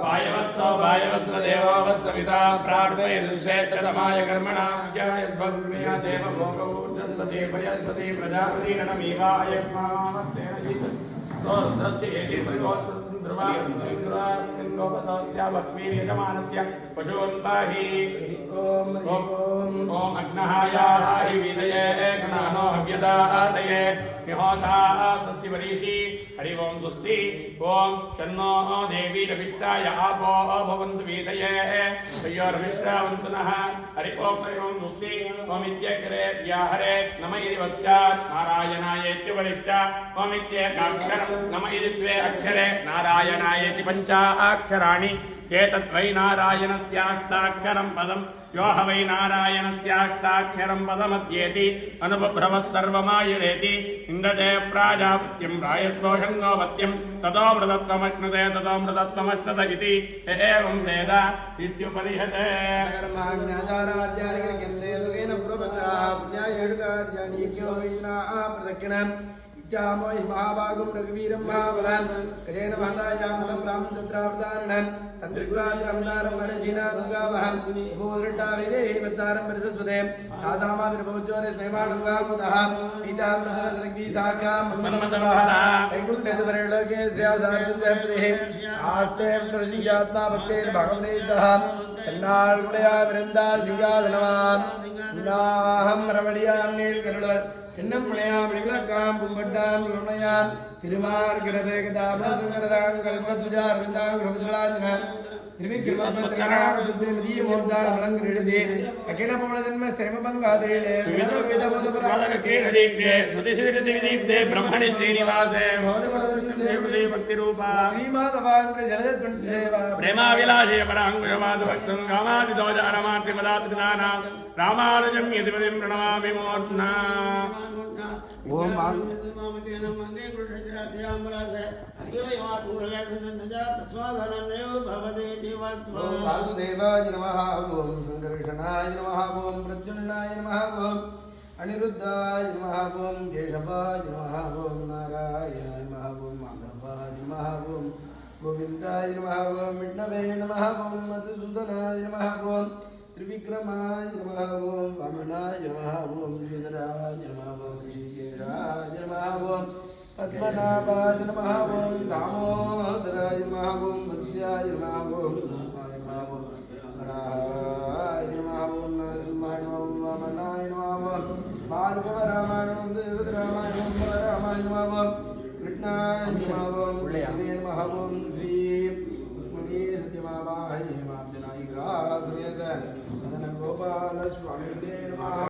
वायवस्तो वायवस्व देवो वस्सविता प्रार्थयतु श्रेष्ठतमाय कर्मणाज्ञायद्भग्न्या देव भोगवूर्जस्वती वयस्वती प्रजापति रणमीवाय मामस्तेन जित सोद्रस्य एति परिवोत्र ध्रुवास्मिन्लोकतोऽस्यावक्वीर्यजमानस्य पशून्पाहि ॐ अग्नहायाहि वीदये गणानो हव्यदातये निहोता सस्यवरीषि हरि ओं स्वस्ति ओं शन्नो देवी रविष्टाय आपो भवन्तु वीदये तयोर्विष्टावन्तु नः हरि ओं स्वस्ति ओमित्यग्रे व्याहरे नम इति पश्चात् नारायणायेति वरिष्ठा ओमित्येकाक्षरं नम इति द्वे अक्षरे नारायणायेति पञ्चाक्षराणि एतद्वै नारायणस्याष्टाक्षरं पदम् यो ह वै नारायणस्याष्टाक्षरं पदमध्येति अनुबभ्रवः सर्वमायुरेति इन्दते प्राजापत्यं रायस्पोषङ्गोपत्यं ततो मृतत्वमश्नुते ततो मृतत्वमश्नुत इति एवं वेद इत्युपनिषते चामोहि महाभागं रघुवीरं महाबलान् गजेन महदायामलं रामचन्द्रावतारणं तन्त्रिग्राजरमदारं मनसिना दुर्गावहं भूदृट्टाविदेहि वद्दारं परिसस्वते आसामाविर्भोज्योरे स्मैमाणुगामुदः पीताम्रसरसरग्वी साख्यां मन्मथवहः वैकुण्ठेतुपरिलोके श्रेयासारसुन्दरप्रिः आस्ते प्रसिद्धात्मा भक्तेर्भगवनेशः सन्नाल्मुलया विरन्दाल् सिंहासनवान् नाहं रमणीयां नीलकरुळ என்னம் முனையாம் விளக்காம் பும்பட்டாம் உண்மையாம் திருமார்கிறதே கதாபசங்கரதாம் கல்பத்வஜார் விந்தாம் பிரபுதலாஜனம் திருவிக்கிரமபத்ரநாமதுப்ரமதிய மோர்தான மலங்கிருதே அகில பவனதன்ம ஸ்திரமபங்காதேலே விதபோதபராலகேணதீக்ஷே சுதிசிரிதிவிதீப்தே பிரம்மணி ஸ்ரீனிவாசே போதபரதே பக்தி ரூபா ஸ்ரீமாதவாங்க ஜலதத்வந்தி சேவா பிரேமாவிலாசே பராங்குஷவாத பக்தம் காமாதி தோஜாரமாத்தி மதாத்கதானா ராமானுஜம் யதிபதிம் பிரணமாமி மூர்த்னா ஓம் वासुदेवाय नमः ओं संकर्षणाय नमः ओं प्रद्युम्नाय नमः ओं अनिरुद्धाय नमः ओं केशवाय नमः ओं नारायणाय नमः ओं माधवाय नमः ओं गोविन्दाय नमः ओं विष्णवे नमः ओं मधुसूदनाय नमः ओं त्रिविक्रमाय नमः ओं वामनाय नमः ओं श्रीधराय नमः ओं ऋषिकेशाय नमः ओं पद्मनाभाय नमः ओं दामोदराय नमः ओं वत्स्याय नमः ओं धर्माय नमः ओं हराय नमः ओं नरसिंहाय नमः ओं वामनाय नमः ओं भार्गवरामाय नमः ओं देवरामाय नमः ओं रामाय नमः ओं कृष्णाय नमः ओं हरे नमः ओं श्री मुनि सत्यमावाहये माब्जनायिका समेत मदन गोपाल स्वामी नमः।